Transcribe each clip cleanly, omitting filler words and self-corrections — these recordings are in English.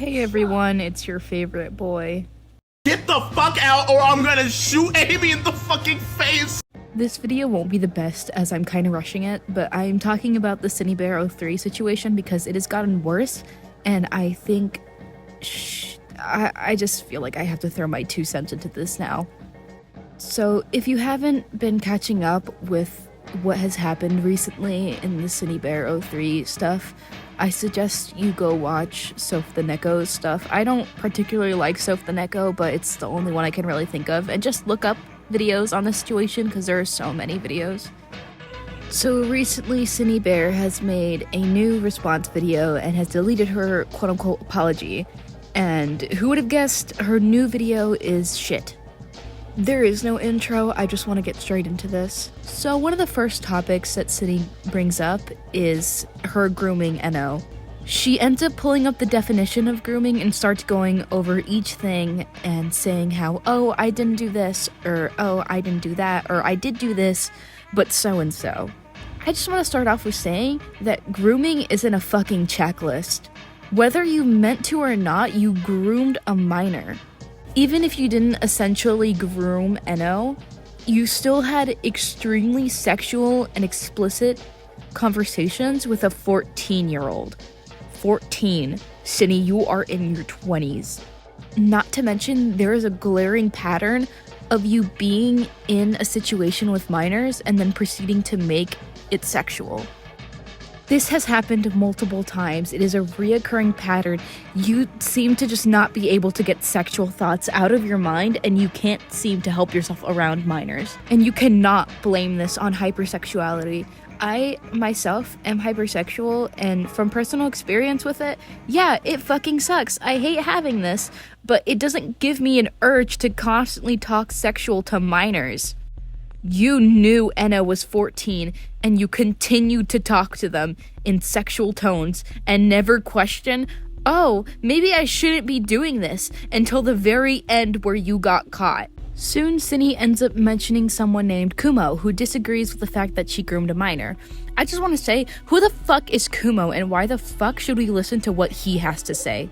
Hey everyone, it's your favorite boy. Get the fuck out or I'm gonna shoot Amy in the fucking face! This video won't be the best as I'm kind of rushing it, but I'm talking about the Synni Bear 03 situation because it has gotten worse, and I think... I just feel like I have to throw my 2 cents into this now. So, if you haven't been catching up with what has happened recently in the Synni Bear 03 stuff, I suggest you go watch Soph the Neko's stuff. I don't particularly like Soph the Neko, but it's the only one I can really think of, and just look up videos on the situation because there are so many videos. So recently, Synni Bear has made a new response video and has deleted her quote-unquote apology, and who would have guessed her new video is shit. There is no intro, I just want to get straight into this. So one of the first topics that Synni brings up is her grooming NO. She ends up pulling up the definition of grooming and starts going over each thing and saying how, oh, I didn't do this, or oh, I didn't do that, or I did do this, but so-and-so. I just want to start off with saying that grooming isn't a fucking checklist. Whether you meant to or not, you groomed a minor. Even if you didn't essentially groom NO, you still had extremely sexual and explicit conversations with a 14-year-old. 14. Synni, you are in your 20s. Not to mention, there is a glaring pattern of you being in a situation with minors and then proceeding to make it sexual. This has happened multiple times. It is a reoccurring pattern. You seem to just not be able to get sexual thoughts out of your mind, and you can't seem to help yourself around minors. And you cannot blame this on hypersexuality. I, myself, am hypersexual, and from personal experience with it, yeah, it fucking sucks. I hate having this, but it doesn't give me an urge to constantly talk sexual to minors. You knew Enna was 14, and you continued to talk to them in sexual tones and never question, oh, maybe I shouldn't be doing this, until the very end where you got caught. Soon, Synni ends up mentioning someone named Kumo, who disagrees with the fact that she groomed a minor. I just want to say, who the fuck is Kumo, and why the fuck should we listen to what he has to say?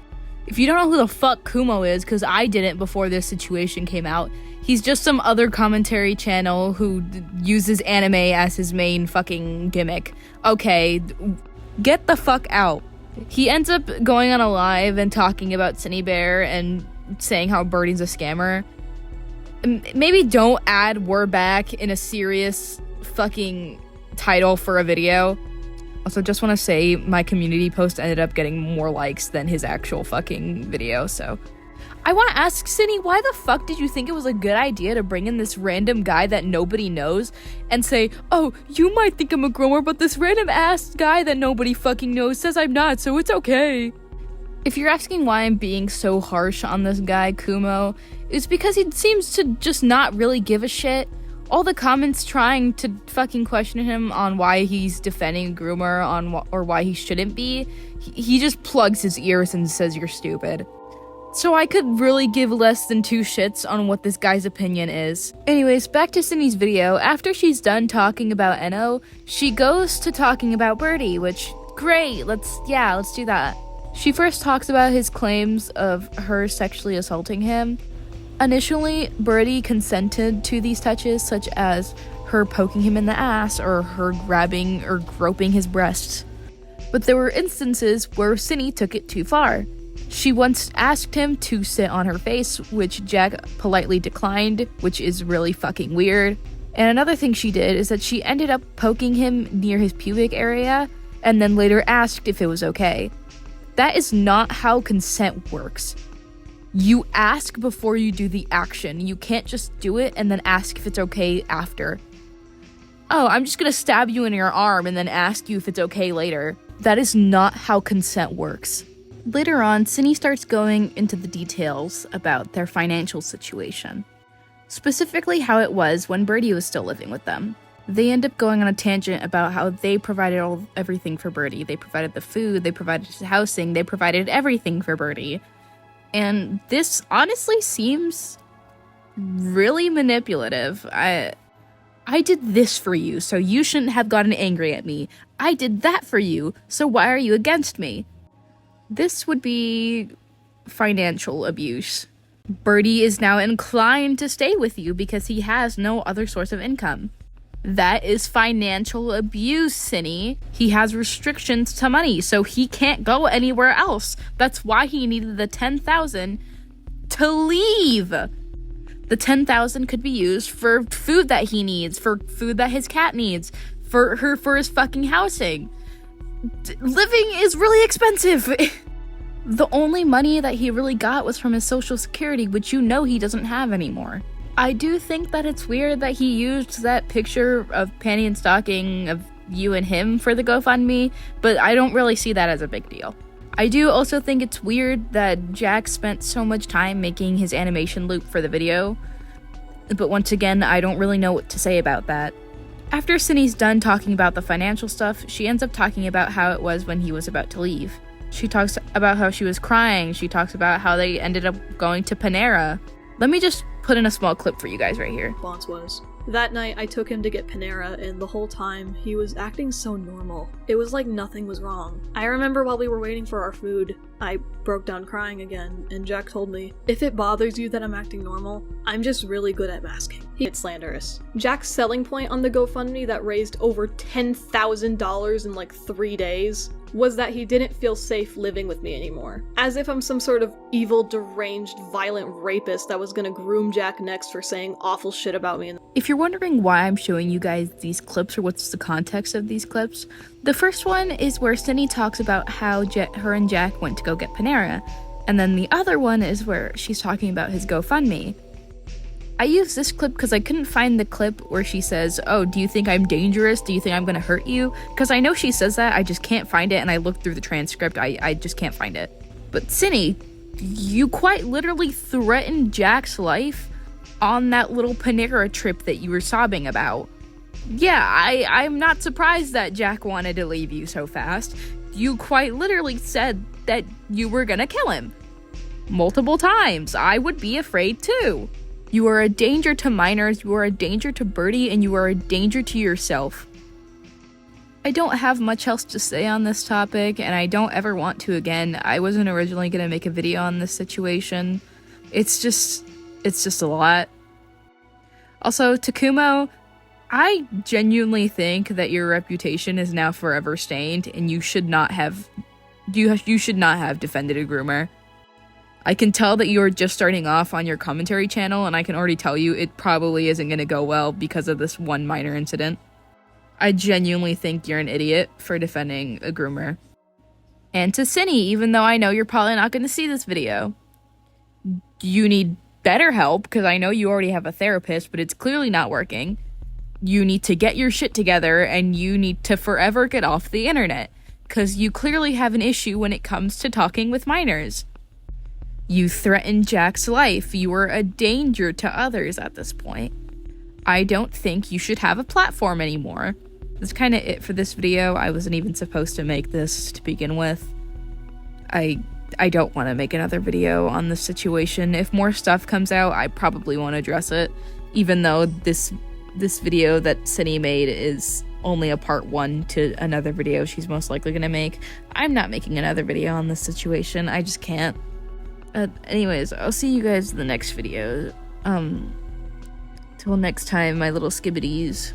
If you don't know who the fuck Kumo is, because I didn't before this situation came out, he's just some other commentary channel who uses anime as his main fucking gimmick. Okay, get the fuck out. He ends up going on a live and talking about Synni Bear and saying how Birdie's a scammer. Maybe don't add "we're back" in a serious fucking title for a video. Also, just want to say my community post ended up getting more likes than his actual fucking video, so. I want to ask Synni, why the fuck did you think it was a good idea to bring in this random guy that nobody knows and say, oh, you might think I'm a groomer, but this random ass guy that nobody fucking knows says I'm not, so it's okay. If you're asking why I'm being so harsh on this guy, Kumo, it's because he seems to just not really give a shit. All the comments trying to fucking question him on why he's defending a groomer or why he shouldn't be, he just plugs his ears and says you're stupid. So I could really give less than 2 shits on what this guy's opinion is. Anyways, back to Synni's video. After she's done talking about Eno, she goes to talking about Birdie, which, great, let's do that. She first talks about his claims of her sexually assaulting him. Initially, Birdie consented to these touches, such as her poking him in the ass or her grabbing or groping his breasts. But there were instances where Synni took it too far. She once asked him to sit on her face, which Jack politely declined, which is really fucking weird. And another thing she did is that she ended up poking him near his pubic area and then later asked if it was okay. That is not how consent works. You ask before you do the action. You can't just do it and then ask if it's okay after. Oh, I'm just gonna stab you in your arm and then ask you if it's okay later. That is not how consent works. Later on, Synni starts going into the details about their financial situation. Specifically how it was when Birdie was still living with them. They end up going on a tangent about how they provided everything for Birdie. They provided the food, they provided his housing, they provided everything for Birdie. And this honestly seems really manipulative. I did this for you, so you shouldn't have gotten angry at me. I did that for you, so why are you against me? This would be financial abuse. Birdie is now inclined to stay with you because he has no other source of income. That is financial abuse, Synni. He has restrictions to money, so he can't go anywhere else. That's why he needed the $10,000 to leave. The $10,000 could be used for food that he needs, for food that his cat needs, for his fucking housing. Living is really expensive. The only money that he really got was from his social security, which you know he doesn't have anymore. I do think that it's weird that he used that picture of panty and stocking of you and him for the GoFundMe, but I don't really see that as a big deal. I do also think it's weird that Jack spent so much time making his animation loop for the video, but once again, I don't really know what to say about that. After Synni's done talking about the financial stuff, she ends up talking about how it was when he was about to leave. She talks about how she was crying, she talks about how they ended up going to Panera. Let me just put in a small clip for you guys right here. Response was, that night I took him to get Panera, and the whole time he was acting so normal. It was like nothing was wrong. I remember while we were waiting for our food, I broke down crying again, and Jack told me, if it bothers you that I'm acting normal, I'm just really good at masking. It's slanderous. Jack's selling point on the GoFundMe that raised over $10,000 in like 3 days was that he didn't feel safe living with me anymore. As if I'm some sort of evil, deranged, violent rapist that was gonna groom Jack next for saying awful shit about me. If you're wondering why I'm showing you guys these clips or what's the context of these clips, the first one is where Synni talks about how her and Jack went to go get Panera, and then the other one is where she's talking about his GoFundMe. I used this clip because I couldn't find the clip where she says, oh, do you think I'm dangerous? Do you think I'm gonna hurt you? Because I know she says that, I just can't find it, and I looked through the transcript, I just can't find it. But Synni, you quite literally threatened Jack's life on that little Panera trip that you were sobbing about. Yeah, I'm not surprised that Jack wanted to leave you so fast. You quite literally said that you were gonna kill him. Multiple times. I would be afraid too. You are a danger to minors, you are a danger to Birdie, and you are a danger to yourself. I don't have much else to say on this topic, and I don't ever want to again. I wasn't originally gonna make a video on this situation. It's just a lot. Also, Takumo, I genuinely think that your reputation is now forever stained, and you should not have defended a groomer. I can tell that you are just starting off on your commentary channel, and I can already tell you it probably isn't going to go well because of this one minor incident. I genuinely think you're an idiot for defending a groomer. And to Synni, even though I know you're probably not going to see this video, you need better help, because I know you already have a therapist, but it's clearly not working. You need to get your shit together, and you need to forever get off the internet, because you clearly have an issue when it comes to talking with minors. You threatened Jack's life. You were a danger to others at this point. I don't think you should have a platform anymore. That's kind of it for this video. I wasn't even supposed to make this to begin with. I don't want to make another video on this situation. If more stuff comes out, I probably won't address it, even though this video that Synni made is only a part 1 to another video she's most likely going to make. I'm not making another video on this situation. I just can't. Anyways, I'll see you guys in the next video. Till next time, my little skibbities.